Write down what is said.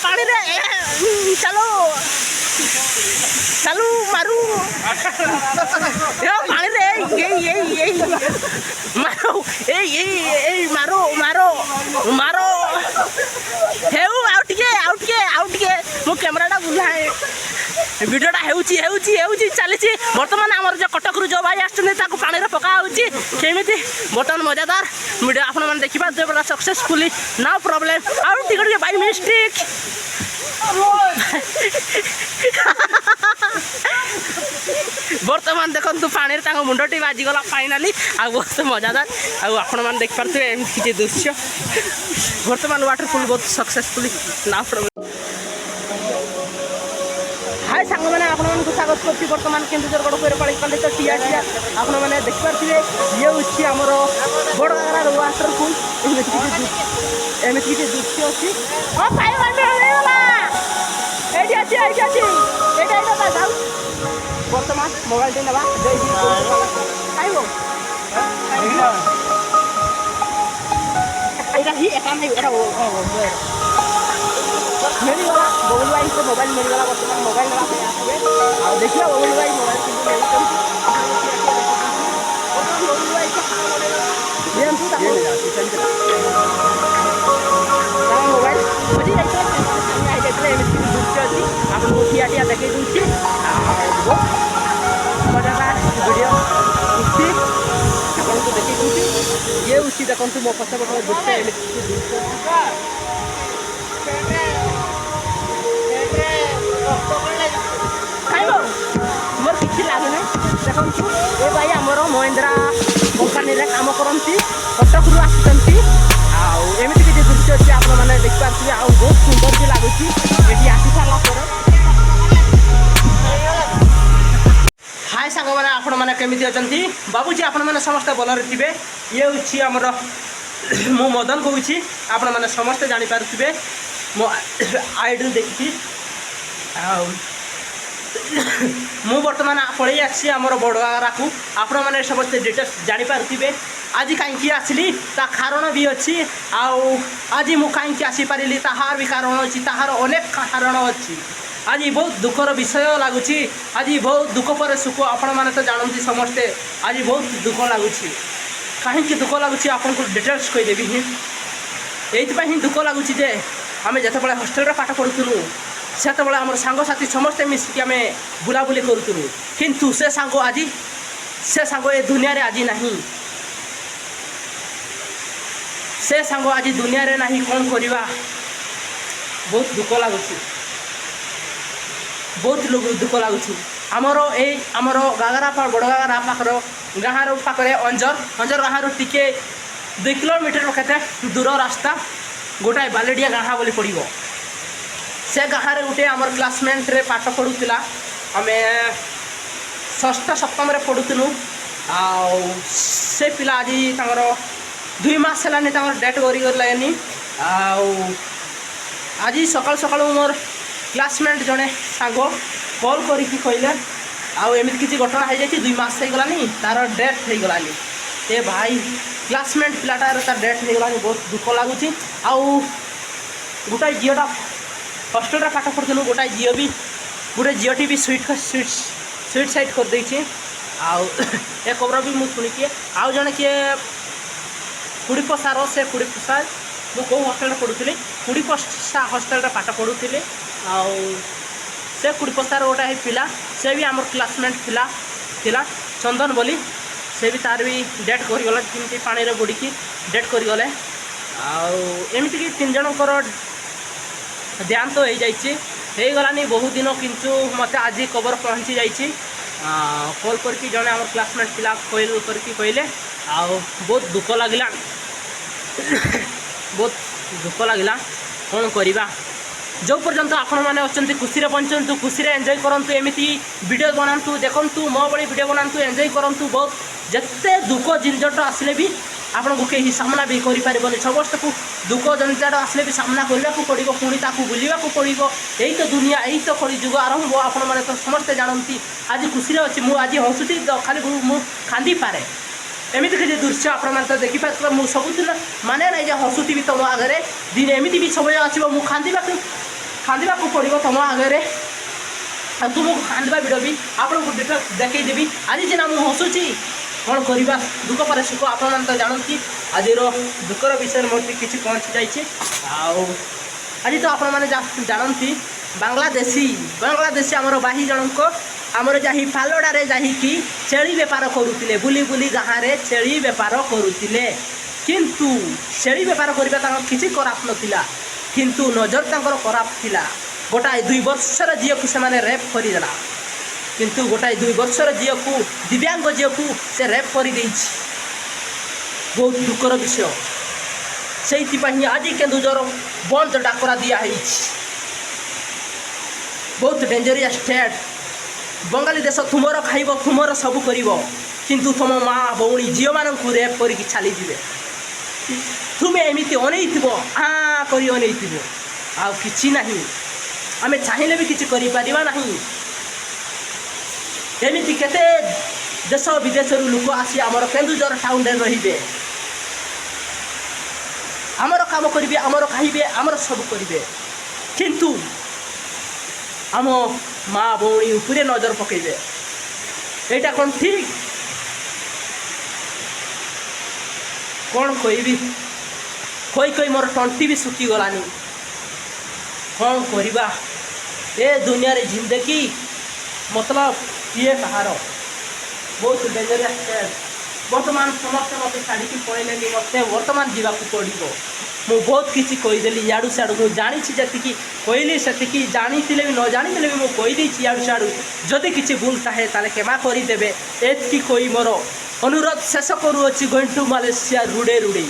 पानी रे चलो चलो मारू पानी रे ये मारो मारो मारो मारो हेउ आउट के मो कैमराटा बुलाए भिडियोटा हेउची चली बर्तमान आमर जो कटक जो भाई आसुँच पानी पका होमी बर्तमान मजादार भिडियो आपण मैंने देखिए बड़ा successfully no problem out ticket by mistake बर्तमान देखु पानी मुंडटी बाजिगला फाइनाली आ बहुत मजादार आपण मैंने देखिपे एमती किसी दृश्य बर्तमान वाटरफुल बहुत सक्सेसफुली नो प्रॉब्लम हाय सांग मैंने आपको स्वागत कर बर्तमान केन्दुझरगढ़ पैरपाड़ी कलेक्टर टीआ आपण मैंने देखिपे ये हूँ आमर बड़गार वाटरफुल एमती किसी दृश्य अच्छी बर्तमान मोबाइल ना खाइब मिलगला बबुल भाई को मोबाइल मिलगला बर्तमान मोबाइल ना देखिए बबुल भाई मोबाइल मोबाइल खोजी दृश्य अच्छी आपको ठिया ठिया देखे दूसरी मजादार वीडियो उठी आपको देखे दूसरी ये उठी देखो मो पछ पटे दृश्य खाइब मोर किसी लगुना देखु ये भाई आमर महिंद्रा कंपानी काम करती कटक रू आसुँच एमती किसी दृश्य अच्छी आप देखिपे आ बहुत सुंदर भी लगुच ये आसी सारा हाय सांग मैंने आपण मैंने केमी अच्छा बाबूजी आपण मैंने समस्ते भल थे ये हूँ आमर मु मदन कहूँ आपण मैंने समस्ते जापारे मो आईडी देखी मु बर्तमान पलि आसी आमर बड़गारा को आपण मैंने समस्ते डिटेल्स जापारे आज कहीं आसली ता कारण भी अच्छी आज मु कहीं आसीपारि ताहार भी कारण अच्छी ताहार अनेक कारण अच्छी आज बहुत दुखर विषय लगुच आज बहुत दुख पर सुख आपण मैंने तो जानती समस्ते आज बहुत दुख लगुच कहीं दुख लगुच आपन को डिटेल्स कहीदेवी ये दुख लगुच आम जिते हस्टेल पाठ पढ़ुलु से आम सांगसाथी समस्ते मिसिक आम बुलाबुली करूँ किंतु से सांग आज से सांग ए दुनिया आज नहीं से सांग आज दुनिया रे नहीं कौन करवा बहुत दुख लगुच बहुत लोग दुख लगुच आमर आमर गागरा बड़गागरा पाखर गाँव पाखे अंजर गाँव टिके 2 किलोमीटर के दूर रास्ता गोटाए बालेडिया गाँव बोली पड़ो से गाँव में गोटे आमर क्लासमेट रे पाठ पढ़ुला आम 6ठ सप्तम पढ़ुलु से पिला आज 2 मास है डेट करनी आज सकाल सकाल मोर क्लासमेट जड़े सांग कॉल करके कहले आमती किसी घटना हो जाए 2 मास होगलानी तार डेथ हो गलानी ए भाई क्लासमेट पिलाटार तार डेथ हो गलानी बहुत दुख लगुच गोटाए झीटा हस्टेल पाठ पढ़ुलु गोटाए झील भी गोटे झीटी भी सुइसाइड कर देछि ए खबर भी मुझे शुणी आउ जड़े किए खुड़ीपसार से खुड़ीपसा मो हस्टेल पढ़ुली खुड़ीपसा हस्टेल पाठ पढ़ुली से खुड़ीपसार गोटे पिला से भी आम क्लासमेट थिला चंदन बोली से भी तार भी डेट करगला जमी पानी बुड़ी की डेट करगले एमती कि 3 जनकर देहांत हो जागलानी बहुत दिन किंतु मत आज खबर पहुँची जाइए कॉल करके जड़े आम क्लासमेट पिला कॉल करके कहले बहुत दुख लगिला बहुत दुख लगिला कौन करवा जो पर्यंत आपण मैंने अच्छा खुशी बंचु खुशी एंजॉय करूँ एमती वीडियो बनातु देखु मो भाई वीडियो बनातु एंजॉय करूँ बहुत जिते दुख झंझट आसले भी आपन को कहीं सामना भी करें समस्त को दुख झंझट आसले भी सामना करने को पड़ो पुणी बुलवा को पड़ो यही तो दुनिया यही तो कली जुग आरंभ आपण मैंने तो समस्ते जानती आज खुशी अच्छी मुझे आज हसुची खाली मुझे खांदी पारे एमती किसी दृश्य आपण तो देखिपारे मुझे सबुदिन माने ना हसुथी तुम आगे दिन एमती भी समय आसो मुझे खांदी କାନ୍ଦିବାକୁ ପଡ଼ିବ ତୁମ ଆଗରେ ଆଉ ତୁମକୁ କାନ୍ଦିବା ଭିଡ଼ିଓ ବି ଆପଣଙ୍କୁ ଡିଟେଲ୍ସ ଦେଖେଇଦେବି। ଆଜି ସିନା ମୁଁ ହସୁଛି, କ'ଣ କରିବା, ଦୁଃଖ ପରେ ସୁଖ ଆପଣମାନେ ତ ଜାଣନ୍ତି। ଆଜିର ଦୁଃଖର ବିଷୟରେ ମୋତେ କିଛି ପହଞ୍ଚି ଯାଇଛି। ଆଉ ଆଜି ତ ଆପଣମାନେ ଜାଣନ୍ତି ବାଂଲାଦେଶୀ ଆମର ଭାଇ ଜଣଙ୍କ ଆମର ଯାଇ ପାଲଡ଼ାରେ ଯାଇକି ଛେଳି ବେପାର କରୁଥିଲେ, ବୁଲି ବୁଲି ଗାଁରେ ଛେଳି ବେପାର କରୁଥିଲେ। କିନ୍ତୁ ଛେଳି ବେପାର କରିବା ତାଙ୍କର କିଛି ଖରାପ ନଥିଲା, କିନ୍ତୁ ନଜର ତାଙ୍କର ଖରାପ ଥିଲା। ଗୋଟାଏ 2 ବର୍ଷର ଝିଅକୁ ସେମାନେ ରେପ୍ କରିଦେଲା। କିନ୍ତୁ ଗୋଟାଏ 2 ବର୍ଷର ଝିଅକୁ, ଦିବ୍ୟାଙ୍ଗ ଝିଅକୁ ସେ ରେପ୍ କରିଦେଇଛି। ବହୁତ ଦୁଃଖର ବିଷୟ। ସେଇଥିପାଇଁ ଆଜି କେନ୍ଦୁଝର ବନ୍ଦ ଡାକରା ଦିଆହେଇଛି। ବହୁତ ଡେଞ୍ଜରିୟସ୍ ଷ୍ଟେଟ୍। ବଙ୍ଗାଳୀ ଦେଶ ତୁମର ଖାଇବ, ତୁମର ସବୁ କରିବ, କିନ୍ତୁ ତୁମ ମା ଭଉଣୀ ଝିଅମାନଙ୍କୁ ରେପ୍ କରିକି ଚାଲିଯିବେ। ତୁମେ ଏମିତି ଅନେଇଥିବ, କରି ଅନେଇଥିବ, ଆଉ କିଛି ନାହିଁ। ଆମେ ଚାହିଁଲେ ବି କିଛି କରିପାରିବା ନାହିଁ। ଏମିତି କେତେ ଦେଶ ବିଦେଶରୁ ଲୋକ ଆସି ଆମର କେନ୍ଦୁଝର ଟାଉନରେ ରହିବେ, ଆମର କାମ କରିବେ, ଆମର ଖାଇବେ, ଆମର ସବୁ କରିବେ, କିନ୍ତୁ ଆମ ମା ଭଉଣୀ ଉପରେ ନଜର ପକାଇବେ। ଏଇଟା କ'ଣ ଠିକ୍? କ'ଣ କହିବି, କହି ମୋର ତଣ୍ଟି ବି ଶୁଖିଗଲାନି। କ'ଣ କରିବା, ଏ ଦୁନିଆରେ ଜିନ୍ଦଗୀ ମତଲବ କିଏ କାହାର। ବହୁତ ଡେଞ୍ଜରିୟସ୍ ଷ୍ଟେଟ୍। ବର୍ତ୍ତମାନ ସମସ୍ତେ ମୋତେ ଛାଡ଼ିକି ପଳେଇଲେନି, ମୋତେ ବର୍ତ୍ତମାନ ଯିବାକୁ ପଡ଼ିବ। ମୁଁ ବହୁତ କିଛି କହିଦେଲି ଇଆଡ଼ୁ ସିଆଡ଼ୁ। ମୁଁ ଜାଣିଛି ଯେତିକି କହିଲି ସେତିକି, ଜାଣିଥିଲେ ବି ନ ଜାଣିଥିଲେ ବି ମୁଁ କହିଦେଇଛି ଇଆଡ଼ୁ ସିଆଡ଼ୁ। ଯଦି କିଛି ଭୁଲ ଥାଏ ତାହେଲେ କ୍ଷମା କରିଦେବେ। ଏତିକି କହି ମୋର ଅନୁରୋଧ ଶେଷ କରୁଅଛି। ଗୋଇଂ ଟୁ ମାଲେସିଆ ରୁଡ଼େ ରୁଡ଼େ।